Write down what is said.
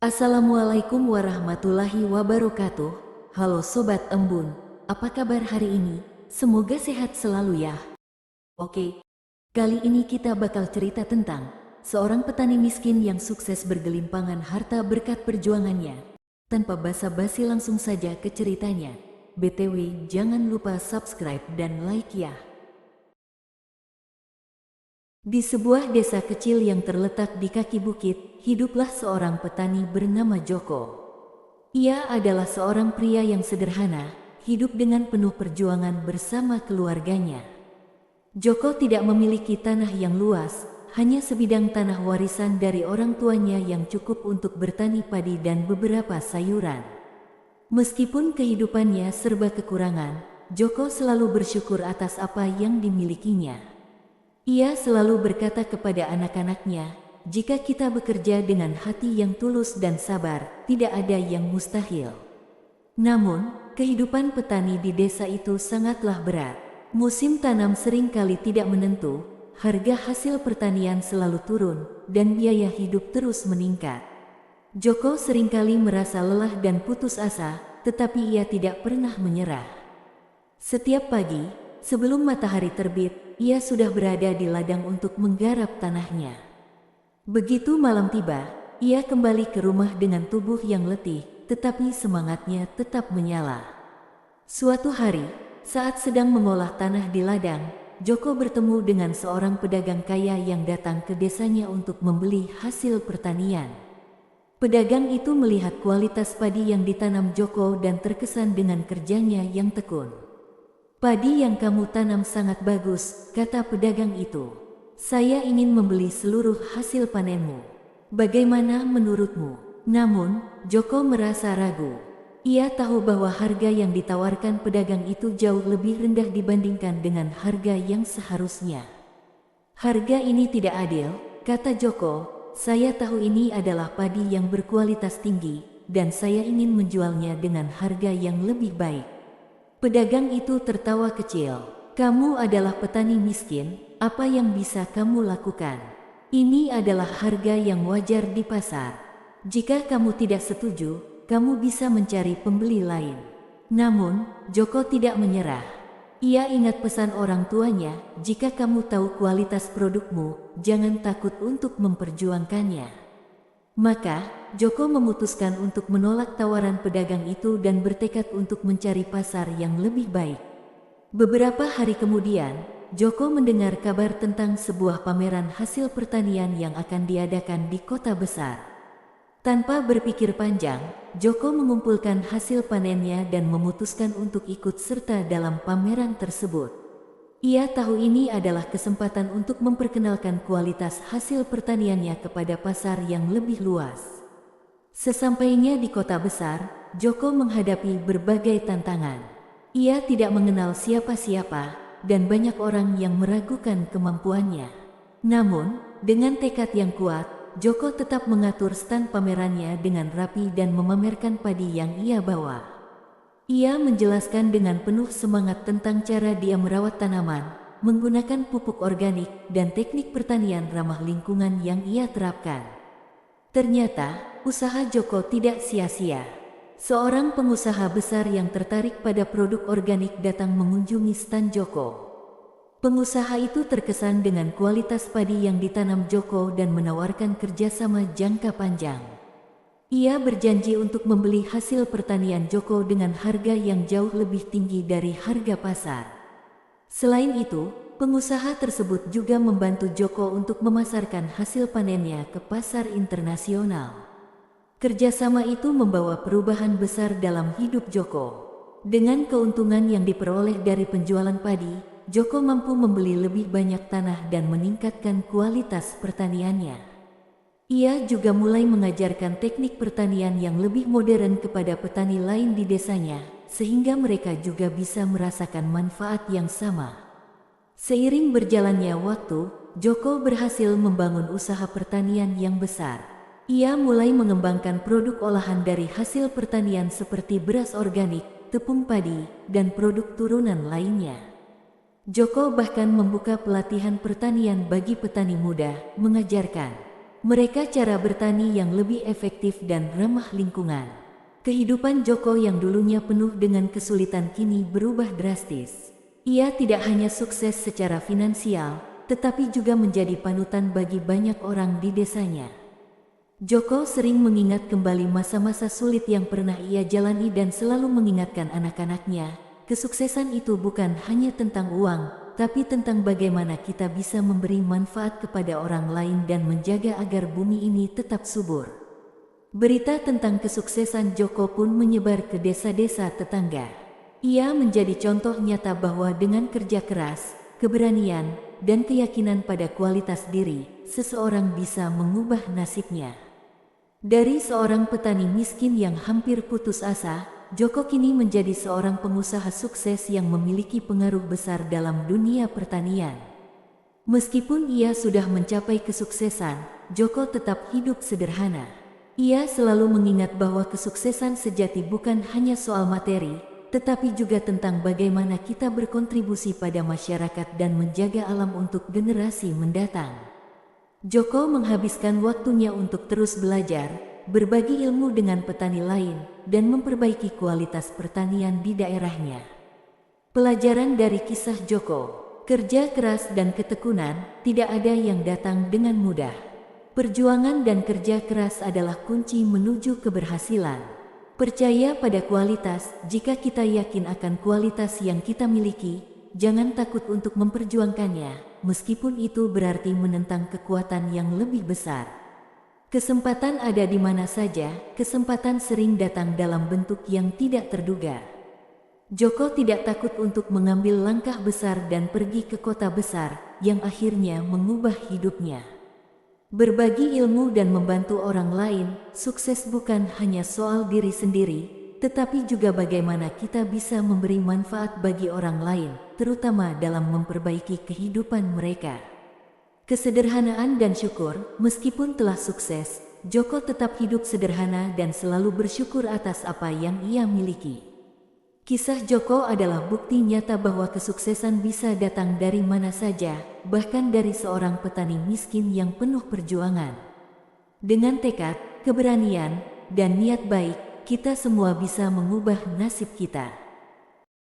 Assalamualaikum warahmatullahi wabarakatuh. Halo Sobat Embun, apa kabar hari ini? Semoga sehat selalu ya. Oke, kali ini kita bakal cerita tentang seorang petani miskin yang sukses bergelimpangan harta berkat perjuangannya. Tanpa basa-basi langsung saja ke ceritanya. BTW, jangan lupa subscribe dan like ya. Di sebuah desa kecil yang terletak di kaki bukit, hiduplah seorang petani bernama Joko. Ia adalah seorang pria yang sederhana, hidup dengan penuh perjuangan bersama keluarganya. Joko tidak memiliki tanah yang luas, hanya sebidang tanah warisan dari orang tuanya yang cukup untuk bertani padi dan beberapa sayuran. Meskipun kehidupannya serba kekurangan, Joko selalu bersyukur atas apa yang dimilikinya. Ia selalu berkata kepada anak-anaknya, "Jika kita bekerja dengan hati yang tulus dan sabar, tidak ada yang mustahil." Namun, kehidupan petani di desa itu sangatlah berat. Musim tanam seringkali tidak menentu, harga hasil pertanian selalu turun, dan biaya hidup terus meningkat. Joko seringkali merasa lelah dan putus asa, tetapi ia tidak pernah menyerah. Setiap pagi, sebelum matahari terbit, ia sudah berada di ladang untuk menggarap tanahnya. Begitu malam tiba, ia kembali ke rumah dengan tubuh yang letih, tetapi semangatnya tetap menyala. Suatu hari, saat sedang mengolah tanah di ladang, Joko bertemu dengan seorang pedagang kaya yang datang ke desanya untuk membeli hasil pertanian. Pedagang itu melihat kualitas padi yang ditanam Joko dan terkesan dengan kerjanya yang tekun. "Padi yang kamu tanam sangat bagus," kata pedagang itu. "Saya ingin membeli seluruh hasil panenmu. Bagaimana menurutmu?" Namun, Joko merasa ragu. Ia tahu bahwa harga yang ditawarkan pedagang itu jauh lebih rendah dibandingkan dengan harga yang seharusnya. "Harga ini tidak adil," kata Joko. "Saya tahu ini adalah padi yang berkualitas tinggi, dan saya ingin menjualnya dengan harga yang lebih baik." Pedagang itu tertawa kecil. "Kamu adalah petani miskin, apa yang bisa kamu lakukan? Ini adalah harga yang wajar di pasar. Jika kamu tidak setuju, kamu bisa mencari pembeli lain." Namun, Joko tidak menyerah. Ia ingat pesan orang tuanya, "Jika kamu tahu kualitas produkmu, jangan takut untuk memperjuangkannya." Maka, Joko memutuskan untuk menolak tawaran pedagang itu dan bertekad untuk mencari pasar yang lebih baik. Beberapa hari kemudian, Joko mendengar kabar tentang sebuah pameran hasil pertanian yang akan diadakan di kota besar. Tanpa berpikir panjang, Joko mengumpulkan hasil panennya dan memutuskan untuk ikut serta dalam pameran tersebut. Ia tahu ini adalah kesempatan untuk memperkenalkan kualitas hasil pertaniannya kepada pasar yang lebih luas. Sesampainya di kota besar, Joko menghadapi berbagai tantangan. Ia tidak mengenal siapa-siapa, dan banyak orang yang meragukan kemampuannya. Namun, dengan tekad yang kuat, Joko tetap mengatur stand pamerannya dengan rapi dan memamerkan padi yang ia bawa. Ia menjelaskan dengan penuh semangat tentang cara dia merawat tanaman, menggunakan pupuk organik, dan teknik pertanian ramah lingkungan yang ia terapkan. Ternyata, usaha Joko tidak sia-sia. Seorang pengusaha besar yang tertarik pada produk organik datang mengunjungi stand Joko. Pengusaha itu terkesan dengan kualitas padi yang ditanam Joko dan menawarkan kerjasama jangka panjang. Ia berjanji untuk membeli hasil pertanian Joko dengan harga yang jauh lebih tinggi dari harga pasar. Selain itu, pengusaha tersebut juga membantu Joko untuk memasarkan hasil panennya ke pasar internasional. Kerjasama itu membawa perubahan besar dalam hidup Joko. Dengan keuntungan yang diperoleh dari penjualan padi, Joko mampu membeli lebih banyak tanah dan meningkatkan kualitas pertaniannya. Ia juga mulai mengajarkan teknik pertanian yang lebih modern kepada petani lain di desanya, sehingga mereka juga bisa merasakan manfaat yang sama. Seiring berjalannya waktu, Joko berhasil membangun usaha pertanian yang besar. Ia mulai mengembangkan produk olahan dari hasil pertanian seperti beras organik, tepung padi, dan produk turunan lainnya. Joko bahkan membuka pelatihan pertanian bagi petani muda, mengajarkan mereka cara bertani yang lebih efektif dan ramah lingkungan. Kehidupan Joko yang dulunya penuh dengan kesulitan kini berubah drastis. Ia tidak hanya sukses secara finansial, tetapi juga menjadi panutan bagi banyak orang di desanya. Joko sering mengingat kembali masa-masa sulit yang pernah ia jalani dan selalu mengingatkan anak-anaknya, kesuksesan itu bukan hanya tentang uang, tapi tentang bagaimana kita bisa memberi manfaat kepada orang lain dan menjaga agar bumi ini tetap subur. Berita tentang kesuksesan Joko pun menyebar ke desa-desa tetangga. Ia menjadi contoh nyata bahwa dengan kerja keras, keberanian, dan keyakinan pada kualitas diri, seseorang bisa mengubah nasibnya. Dari seorang petani miskin yang hampir putus asa, Joko kini menjadi seorang pengusaha sukses yang memiliki pengaruh besar dalam dunia pertanian. Meskipun ia sudah mencapai kesuksesan, Joko tetap hidup sederhana. Ia selalu mengingat bahwa kesuksesan sejati bukan hanya soal materi, tetapi juga tentang bagaimana kita berkontribusi pada masyarakat dan menjaga alam untuk generasi mendatang. Joko menghabiskan waktunya untuk terus belajar, berbagi ilmu dengan petani lain, dan memperbaiki kualitas pertanian di daerahnya. Pelajaran dari kisah Joko: kerja keras dan ketekunan tidak ada yang datang dengan mudah. Perjuangan dan kerja keras adalah kunci menuju keberhasilan. Percaya pada kualitas. Jika kita yakin akan kualitas yang kita miliki, jangan takut untuk memperjuangkannya, meskipun itu berarti menentang kekuatan yang lebih besar. Kesempatan ada di mana saja, kesempatan sering datang dalam bentuk yang tidak terduga. Joko tidak takut untuk mengambil langkah besar dan pergi ke kota besar, yang akhirnya mengubah hidupnya. Berbagi ilmu dan membantu orang lain, sukses bukan hanya soal diri sendiri, tetapi juga bagaimana kita bisa memberi manfaat bagi orang lain, terutama dalam memperbaiki kehidupan mereka. Kesederhanaan dan syukur. Meskipun telah sukses, Joko tetap hidup sederhana dan selalu bersyukur atas apa yang ia miliki. Kisah Joko adalah bukti nyata bahwa kesuksesan bisa datang dari mana saja, bahkan dari seorang petani miskin yang penuh perjuangan. Dengan tekad, keberanian, dan niat baik, kita semua bisa mengubah nasib kita.